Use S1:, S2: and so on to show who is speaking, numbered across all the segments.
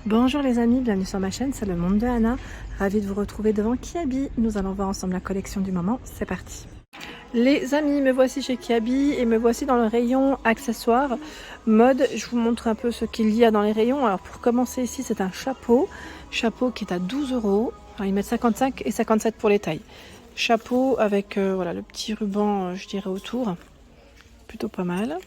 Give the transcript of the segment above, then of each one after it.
S1: Bonjour les amis, bienvenue sur ma chaîne, c'est le monde de Anna. Ravie de vous retrouver devant Kiabi. Nous allons voir ensemble la collection du moment, c'est parti. Les amis, me voici chez Kiabi et me voici dans le rayon accessoires mode. Je vous montre un peu ce qu'il y a dans les rayons. Alors pour commencer ici, c'est un chapeau qui est à 12 €. Alors, ils mettent 55 et 57 pour les tailles. Chapeau avec voilà, le petit ruban, je dirais, autour. Plutôt pas mal.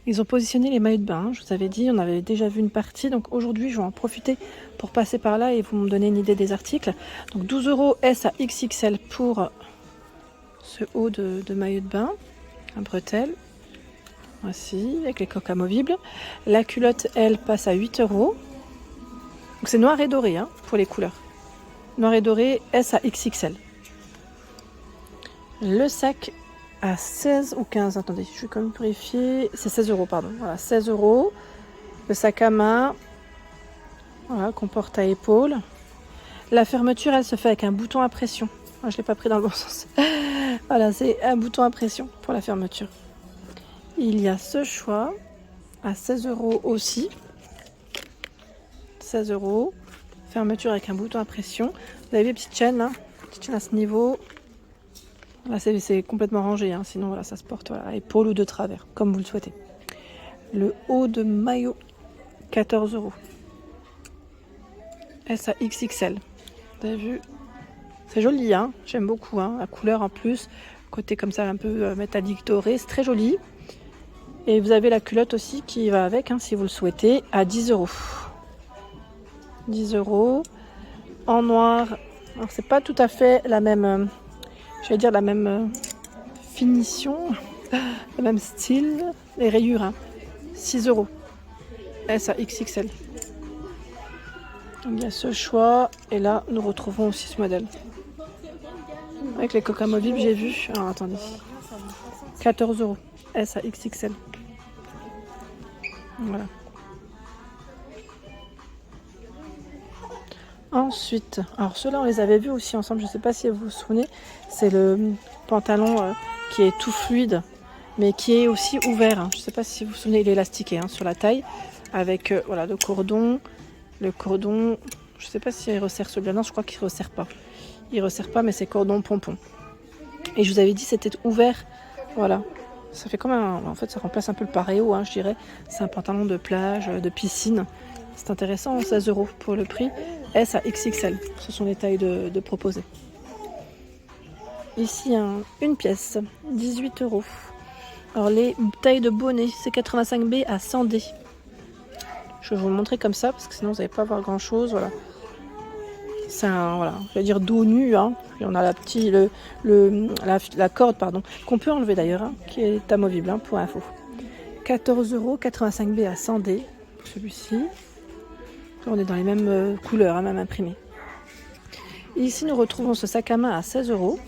S1: Ils ont positionné les maillots de bain, je vous avais dit, on avait déjà vu une partie, donc aujourd'hui je vais en profiter pour passer par là et vous me donner une idée des articles. Donc 12 € S à XXL pour ce haut de maillot de bain, un bretelle, voici, avec les coques amovibles. La culotte, elle, passe à 8 €. Donc c'est noir et doré hein, pour les couleurs. Noir et doré, S à XXL. Le sac à 16 ou 15, attendez, je vais quand même vérifier, c'est 16 €, pardon, voilà, 16 €, le sac à main, voilà, qu'on porte à épaule. La fermeture, elle se fait avec un bouton à pression, je ne l'ai pas pris dans le bon sens, voilà, c'est un bouton à pression pour la fermeture. Il y a ce choix, à 16 € aussi, 16 €, fermeture avec un bouton à pression, vous avez les petites chaînes, hein, petites chaînes à ce niveau. Là, c'est complètement rangé, hein. Sinon voilà, ça se porte voilà, à épaule ou de travers, comme vous le souhaitez. Le haut de maillot, 14 €. S à XXL. Vous avez vu? C'est joli, hein, j'aime beaucoup. Hein. La couleur en plus, côté comme ça un peu métallique doré, c'est très joli. Et vous avez la culotte aussi qui va avec, hein, si vous le souhaitez, à 10 €. 10 € en noir. Alors, c'est pas tout à fait la même... j'allais dire la même finition, le même style, les rayures, hein. 6 €, S à XXL. Donc, il y a ce choix, et là nous retrouvons aussi ce modèle. Avec les coques amovibles, j'ai vu, alors attendez, 14 €, S à XXL. Voilà. Ensuite, alors ceux-là on les avait vus aussi ensemble, je ne sais pas si vous vous souvenez, c'est le pantalon qui est tout fluide, mais qui est aussi ouvert, hein. Je ne sais pas si vous vous souvenez, il est élastiqué hein, sur la taille, avec voilà, le cordon, je ne sais pas s'il resserre celui-là, non je crois qu'il ne resserre pas. Il ne resserre pas, mais c'est cordon pompon. Et je vous avais dit c'était ouvert, voilà. Ça fait comme un... en fait ça remplace un peu le paréo, hein, je dirais. C'est un pantalon de plage, de piscine. C'est intéressant, 16 € pour le prix. S à XXL, ce sont les tailles de proposer. Ici, une pièce, 18 €. Alors les tailles de bonnet, c'est 85B à 100D. Je vais vous le montrer comme ça, parce que sinon vous n'allez pas voir grand chose, voilà. C'est un, voilà, je vais dire dos nu, hein. Puis on a la corde, pardon, qu'on peut enlever d'ailleurs, hein, qui est amovible, hein, pour info. 14 €, 85B à 100D, pour celui-ci. On est dans les mêmes couleurs, hein, même imprimées. Et ici, nous retrouvons ce sac à main à 16 €.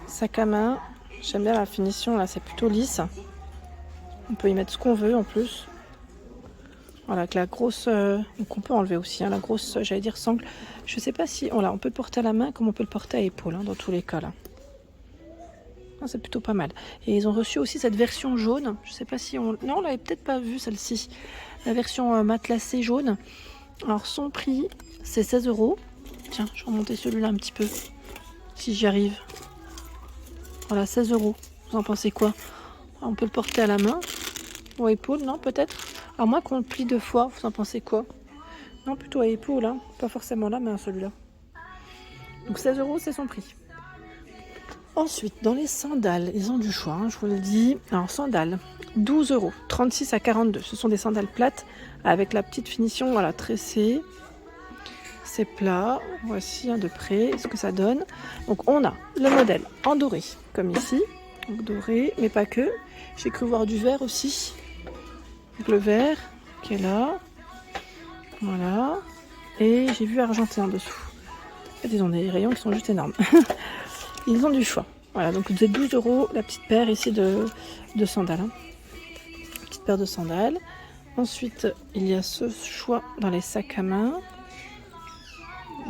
S1: Sac à main, j'aime bien la finition, là, c'est plutôt lisse. On peut y mettre ce qu'on veut en plus. Voilà, avec la grosse... donc on peut enlever aussi, hein, la grosse, j'allais dire, sangle. Je ne sais pas si... Voilà, on peut le porter à la main comme on peut le porter à épaule, hein, dans tous les cas, là. Ah, c'est plutôt pas mal. Et ils ont reçu aussi cette version jaune. Je ne sais pas si on... Non, on l'avait peut-être pas vue, celle-ci. La version matelassée jaune. Alors, son prix, c'est 16 €. Tiens, je vais remonter celui-là un petit peu, si j'y arrive. Voilà, 16 €. Vous en pensez quoi? On peut le porter à la main ou à épaule, non, peut-être? À moins qu'on le plie 2 fois, vous en pensez quoi? Non, plutôt à épaule, hein. Pas forcément là, mais celui-là. Donc 16 €, c'est son prix. Ensuite, dans les sandales, ils ont du choix, hein, je vous le dis. Alors, sandales, 12 €, 36 à 42. Ce sont des sandales plates avec la petite finition, voilà, tressée. C'est plat. Voici, hein, de près ce que ça donne. Donc, on a le modèle en doré, comme ici. Donc, doré, mais pas que. J'ai cru voir du vert aussi. Donc, le vert qui est là. Voilà. Et j'ai vu argenté en dessous. En fait, ils ont des rayons qui sont juste énormes. Ils ont du choix. Voilà, donc c'est 12 € la petite paire ici de sandales. Hein. Petite paire de sandales. Ensuite, il y a ce choix dans les sacs à main.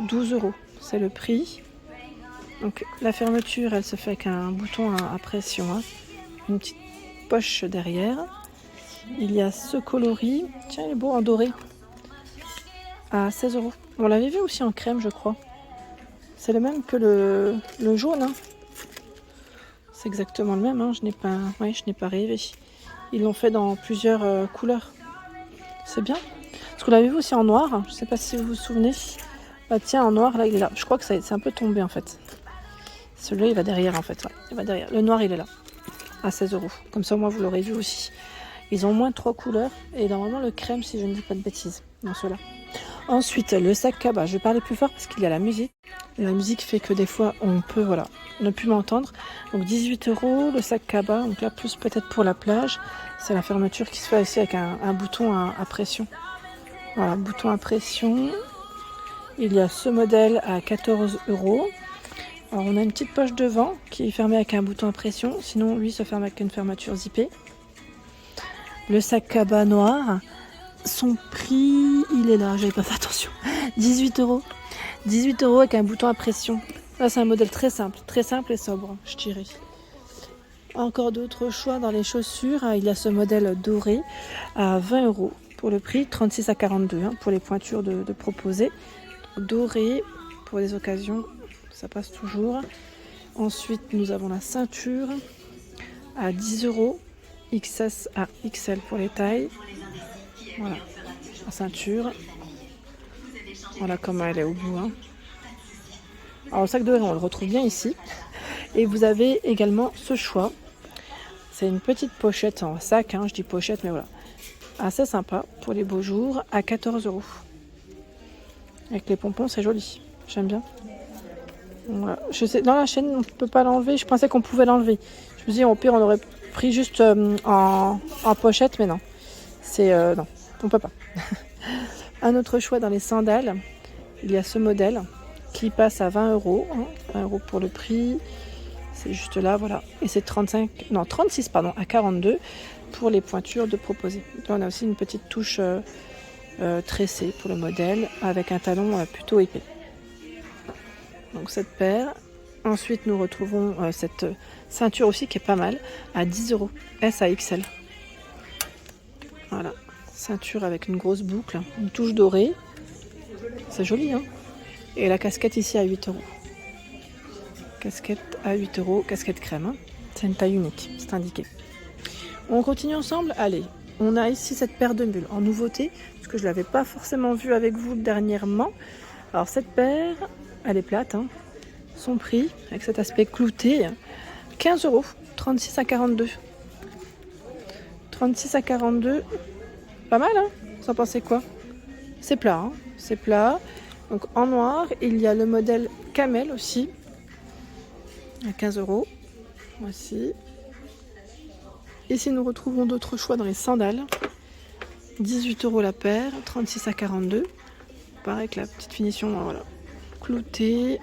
S1: 12 €, c'est le prix. Donc la fermeture, elle se fait avec un bouton à pression. Hein. Une petite poche derrière. Il y a ce coloris. Tiens, il est beau en doré. à 16 €. On l'avait vu aussi en crème, je crois. C'est le même que le jaune. Hein. C'est exactement le même. Hein. Je n'ai pas rêvé. Ils l'ont fait dans plusieurs couleurs. C'est bien. Parce qu'on l'avait vu aussi en noir. Je ne sais pas si vous vous souvenez. Bah tiens, en noir, là, il est là. Je crois que c'est un peu tombé en fait. Celui-là, il va derrière en fait. Ouais, il va derrière. Le noir, il est là. À 16 €. Comme ça, moi, vous l'aurez vu aussi. Ils ont au moins 3 couleurs. Et normalement, le crème, si je ne dis pas de bêtises. Dans ceux-là. Ensuite, le sac cabas. Je vais parler plus fort parce qu'il y a la musique. Et la musique fait que des fois, on peut ne plus m'entendre. Donc 18 €, le sac cabas. Donc là, plus peut-être pour la plage. C'est la fermeture qui se fait ici avec un bouton à pression. Voilà, bouton à pression. Il y a ce modèle à 14 €. Alors, on a une petite poche devant qui est fermée avec un bouton à pression. Sinon, lui se ferme avec une fermeture zippée. Le sac cabas noir. Son prix, il est là, j'avais pas fait attention. 18 €. 18 € avec un bouton à pression. Là, c'est un modèle très simple et sobre, je dirais. Encore d'autres choix dans les chaussures. Il y a ce modèle doré à 20 € pour le prix, 36 à 42 pour les pointures de proposer. Doré pour les occasions, ça passe toujours. Ensuite, nous avons la ceinture à 10 €, XS à XL pour les tailles. Voilà, la ceinture. Voilà comment elle est au bout. Hein. Alors le sac doré, on le retrouve bien ici. Et vous avez également ce choix. C'est une petite pochette en sac, je dis pochette, mais voilà. Assez sympa pour les beaux jours, à 14 €. Avec les pompons, c'est joli. J'aime bien. Voilà. Je sais, dans la chaîne, on ne peut pas l'enlever. Je pensais qu'on pouvait l'enlever. Je me dis, au pire, on aurait pris juste en pochette, mais non. Non, on peut pas. Un autre choix dans les sandales, il y a ce modèle qui passe à 20 €. 20 € pour le prix. C'est juste là, voilà. Et c'est 36 à 42 pour les pointures de proposer. Là, on a aussi une petite touche tressée pour le modèle avec un talon plutôt épais. Donc cette paire. Ensuite, nous retrouvons cette ceinture aussi qui est pas mal à 10 €. S à XL. Voilà. Ceinture avec une grosse boucle, une touche dorée. C'est joli, hein. Et la casquette ici à 8 €. Casquette à 8 €, casquette crème. Hein. C'est une taille unique, c'est indiqué. On continue ensemble. Allez, on a ici cette paire de mules en nouveauté, parce que je ne l'avais pas forcément vue avec vous dernièrement. Alors cette paire, elle est plate. Hein. Son prix, avec cet aspect clouté, 15 €, 36 à 42. 36 à 42, pas mal, hein. Vous en pensez quoi? C'est plat, hein. C'est plat. Donc en noir, il y a le modèle camel aussi, à 15 €. Voici. Ici, nous retrouvons d'autres choix dans les sandales. 18 € la paire, 36 à 42. Pareil avec la petite finition, voilà, cloutée.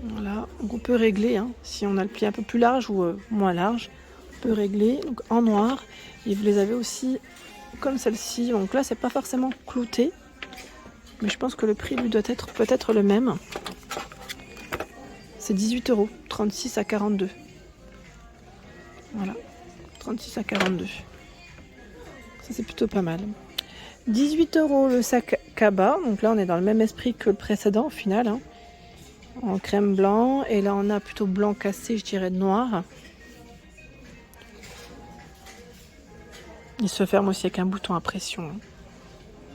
S1: Voilà, donc on peut régler, si on a le pied un peu plus large ou moins large, on peut régler. Donc en noir, et vous les avez aussi comme celle-ci. Donc là, c'est pas forcément clouté, mais je pense que le prix lui doit être peut-être le même. C'est 18 €, 36 à 42. Voilà, 36 à 42. Ça, c'est plutôt pas mal. 18 € le sac cabas. Donc là, on est dans le même esprit que le précédent au final. En crème blanc. Et là, on a plutôt blanc cassé, je dirais noir. Il se ferme aussi avec un bouton à pression.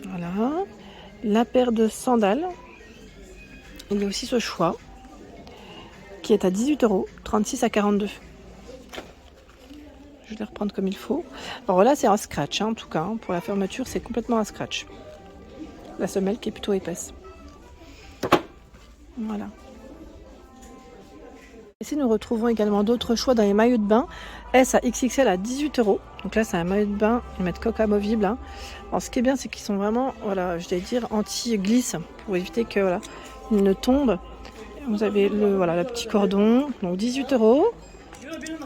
S1: Voilà. La paire de sandales. Il y a aussi ce choix qui est à 18 €, 36 à 42. Je vais les reprendre comme il faut. Alors là, c'est un scratch, en tout cas. Pour la fermeture, c'est complètement un scratch. La semelle qui est plutôt épaisse. Voilà. Ici, nous retrouvons également d'autres choix dans les maillots de bain. S à XXL à 18 €. Donc là, c'est un maillot de bain. Ils mettent coque amovible. Alors, ce qui est bien, c'est qu'ils sont vraiment, voilà, je vais dire, anti-glisse pour éviter que, voilà, ils ne tombent. Vous avez le petit cordon. Donc 18 €.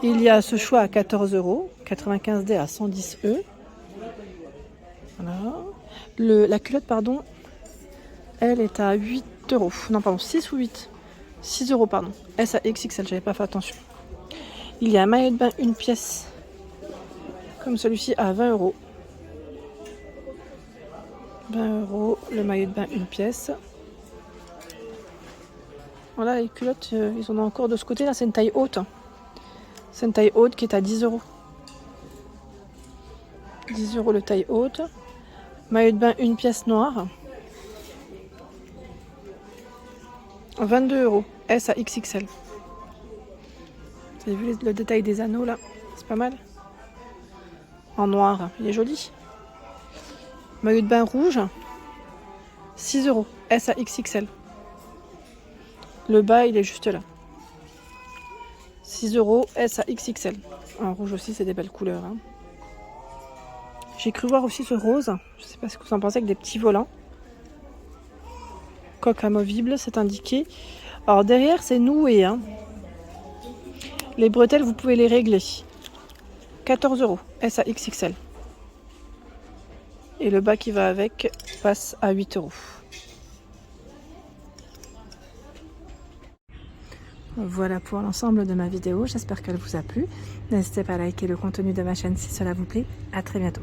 S1: Il y a ce choix à 14 €, 95D à 110 E. Voilà. La culotte, pardon, elle est à 8 €. Non, pardon, 6 ou 8. 6 €, pardon. S à XXL, j'avais pas fait attention. Il y a un maillot de bain, une pièce, comme celui-ci, à 20 €. 20 €, le maillot de bain une pièce. Voilà, les culottes, ils en ont encore de ce côté là, c'est une taille haute. C'est une taille haute qui est à 10 €. 10 € le taille haute. Maillot de bain une pièce noire. 22 €, S à XXL. Vous avez vu le détail des anneaux là? C'est pas mal. En noir, il est joli. Maillot de bain rouge. 6 €, S à XXL. Le bas, il est juste là. 6 €, S à XXL. En rouge aussi, c'est des belles couleurs. Hein. J'ai cru voir aussi ce rose. Je sais pas ce que vous en pensez, avec des petits volants. Coque amovible, c'est indiqué. Alors derrière, c'est noué. Hein. Les bretelles, vous pouvez les régler. 14 €, S à XXL. Et le bas qui va avec passe à 8 €. Voilà pour l'ensemble de ma vidéo, j'espère qu'elle vous a plu. N'hésitez pas à liker le contenu de ma chaîne si cela vous plaît. À très bientôt.